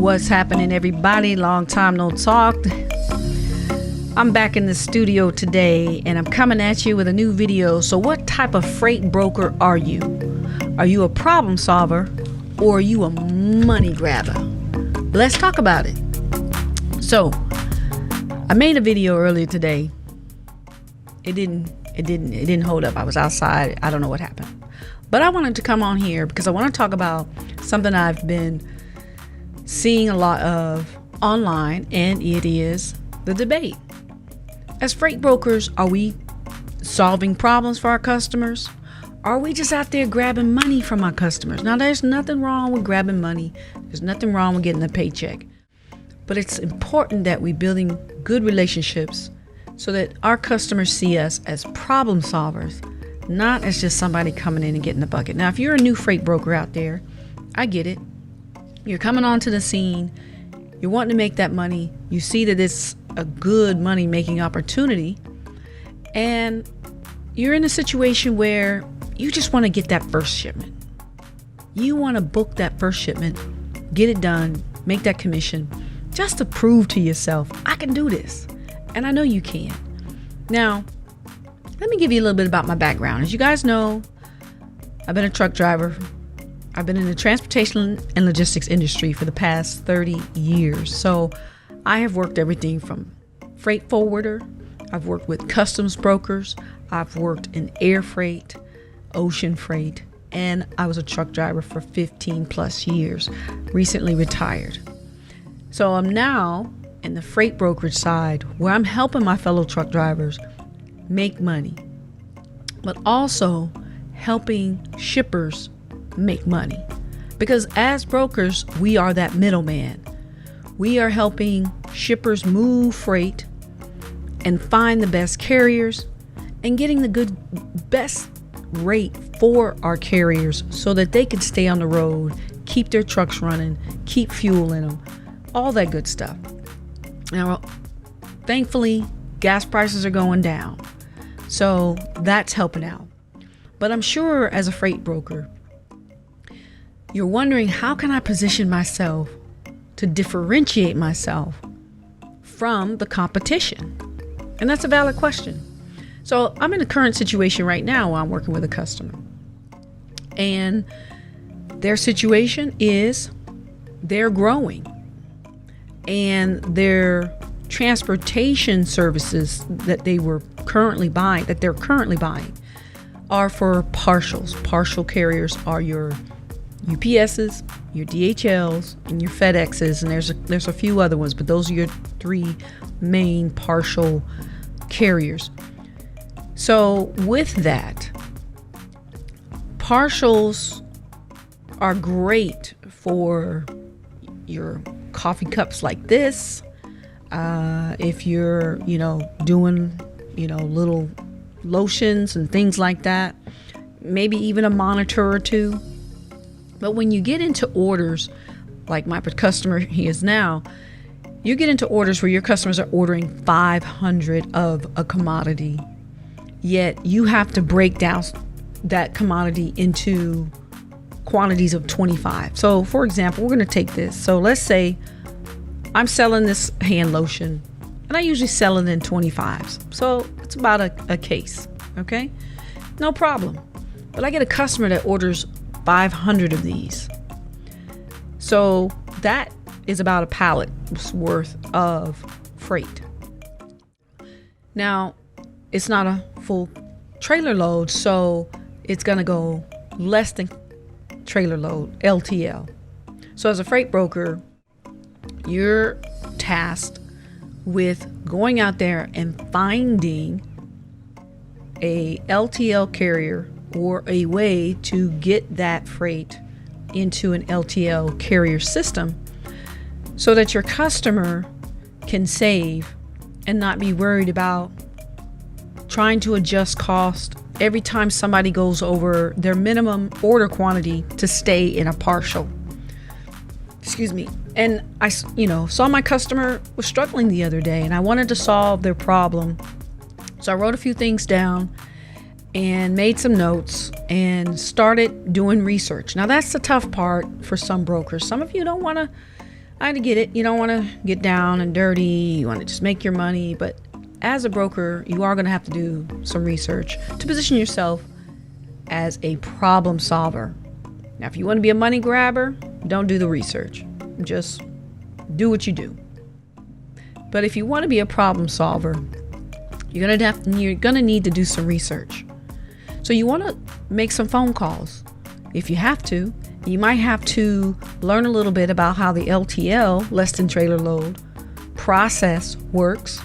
What's happening, everybody? Long time no talk. I'm back in the studio today and I'm coming at you with a new video. So what type of freight broker are you? Are you a problem solver or are you a money grabber? Let's talk about it. So I made a video earlier today. It didn't hold up. I was outside. I don't know what happened. But I wanted to come on here because I want to talk about something I've been seeing a lot of online, and it is the debate. As freight brokers, are we solving problems for our customers? Are we just out there grabbing money from our customers? Now, there's nothing wrong with grabbing money. There's nothing wrong with getting a paycheck. But it's important that we're building good relationships so that our customers see us as problem solvers, not as just somebody coming in and getting the bucket. Now, if you're a new freight broker out there, I get it. You're coming onto the scene. You're wanting to make that money. You see that it's a good money making opportunity. And you're in a situation where you just want to get that first shipment. You want to book that first shipment, get it done, make that commission, just to prove to yourself, I can do this. And I know you can. Now, let me give you a little bit about my background. As you guys know, I've been a truck driver. I've been in the transportation and logistics industry for the past 30 years. So I have worked everything from freight forwarder. I've worked with customs brokers. I've worked in air freight, ocean freight, and I was a truck driver for 15 plus years, recently retired. So I'm now in the freight brokerage side where I'm helping my fellow truck drivers make money, but also helping shippers make money. Because as brokers, we are that middleman. We are helping shippers move freight and find the best carriers and getting the best rate for our carriers so that they can stay on the road, keep their trucks running, keep fuel in them, all that good stuff. Now, thankfully, gas prices are going down. So that's helping out. But I'm sure as a freight broker, you're wondering, how can I position myself to differentiate myself from the competition? And that's a valid question. So I'm in a current situation right now where I'm working with a customer. And their situation is they're growing. And their transportation services that they're currently buying are for partials. Partial carriers are your UPSs, your DHLs, and your FedExes, and there's a few other ones, but those are your three main partial carriers. So with that, partials are great for your coffee cups like this. If you're, doing, little lotions and things like that, maybe even a monitor or two. But when you get into orders, like my customer he is now, you get into orders where your customers are ordering 500 of a commodity, yet you have to break down that commodity into quantities of 25. So for example, we're going to take this. So let's say I'm selling this hand lotion and I usually sell it in 25s. So it's about a case. Okay, no problem. But I get a customer that orders 500 of these. So that is about a pallet's worth of freight. Now, it's not a full trailer load, so it's going to go less than trailer load, LTL. So as a freight broker, you're tasked with going out there and finding a LTL carrier or a way to get that freight into an LTL carrier system so that your customer can save and not be worried about trying to adjust cost every time somebody goes over their minimum order quantity to stay in a partial. Excuse me. And I, saw my customer was struggling the other day and I wanted to solve their problem. So I wrote a few things down and made some notes and started doing research. Now that's the tough part for some brokers. Some of you don't want to, I get it. You don't want to get down and dirty. You want to just make your money. But as a broker, you are going to have to do some research to position yourself as a problem solver. Now, if you want to be a money grabber, don't do the research. Just do what you do. But if you want to be a problem solver, you're going to need to do some research. So you want to make some phone calls. If you have to, you might have to learn a little bit about how the LTL, less than trailer load, process works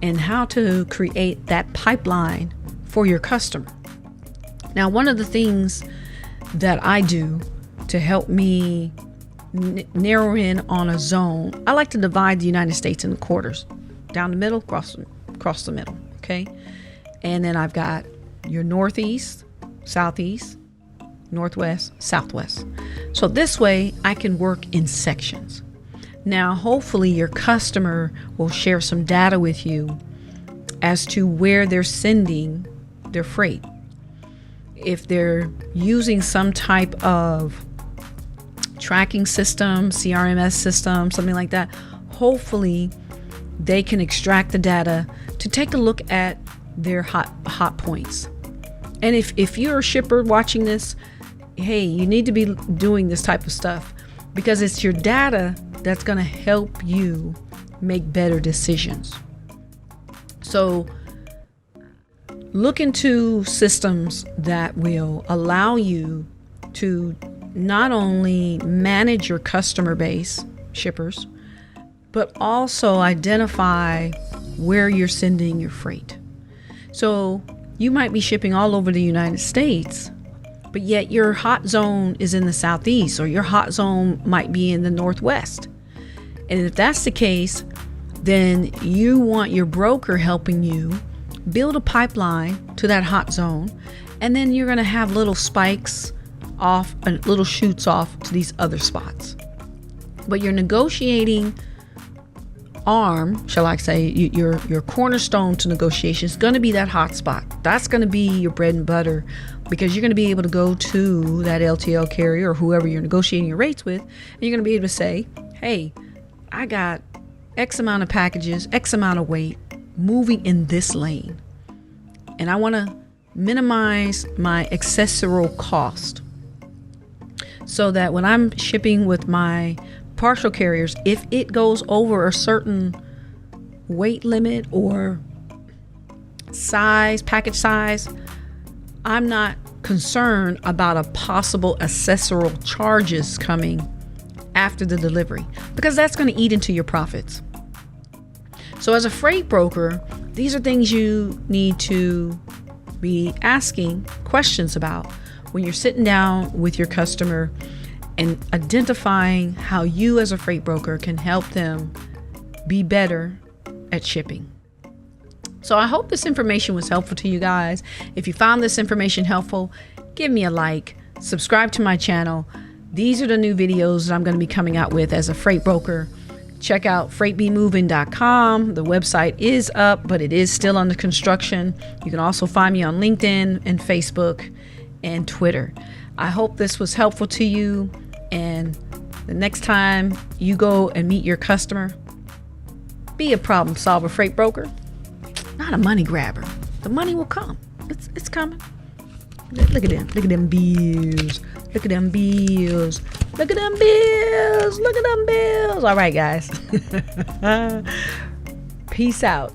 and how to create that pipeline for your customer. Now, one of the things that I do to help me narrow in on a zone, I like to divide the United States into quarters, down the middle, across the middle, okay? And then I've got your northeast, southeast, northwest, southwest. So this way I can work in sections. Now, hopefully your customer will share some data with you as to where they're sending their freight. If they're using some type of tracking system, CRMS system, something like that, hopefully they can extract the data to take a look at their hot points. And if you're a shipper watching this, hey, you need to be doing this type of stuff because it's your data that's going to help you make better decisions. So look into systems that will allow you to not only manage your customer base, shippers, but also identify where you're sending your freight. So you might be shipping all over the United States, but yet your hot zone is in the southeast, or your hot zone might be in the northwest. And if that's the case, then you want your broker helping you build a pipeline to that hot zone, and then you're going to have little spikes off and little shoots off to these other spots. But your negotiating arm, shall I say, your cornerstone to negotiation is going to be that hot spot. That's going to be your bread and butter, because you're going to be able to go to that LTL carrier or whoever you're negotiating your rates with, and you're going to be able to say, hey, I got X amount of packages, X amount of weight moving in this lane, and I want to minimize my accessorial cost so that when I'm shipping with my partial carriers, if it goes over a certain weight limit or size, package size, I'm not concerned about a possible accessorial charges coming after the delivery, because that's going to eat into your profits. So as a freight broker, these are things you need to be asking questions about when you're sitting down with your customer and identifying how you as a freight broker can help them be better at shipping. So I hope this information was helpful to you guys. If you found this information helpful, give me a like, subscribe to my channel. These are the new videos that I'm going to be coming out with as a freight broker. Check out freightbemoving.com. The website is up, but it is still under construction. You can also find me on LinkedIn and Facebook and Twitter. I hope this was helpful to you. And the next time you go and meet your customer, be a problem solver, freight broker, not a money grabber. The money will come. It's coming. Look at them. Look at them bills. Look at them bills. Look at them bills. Look at them bills. All right, guys. Peace out.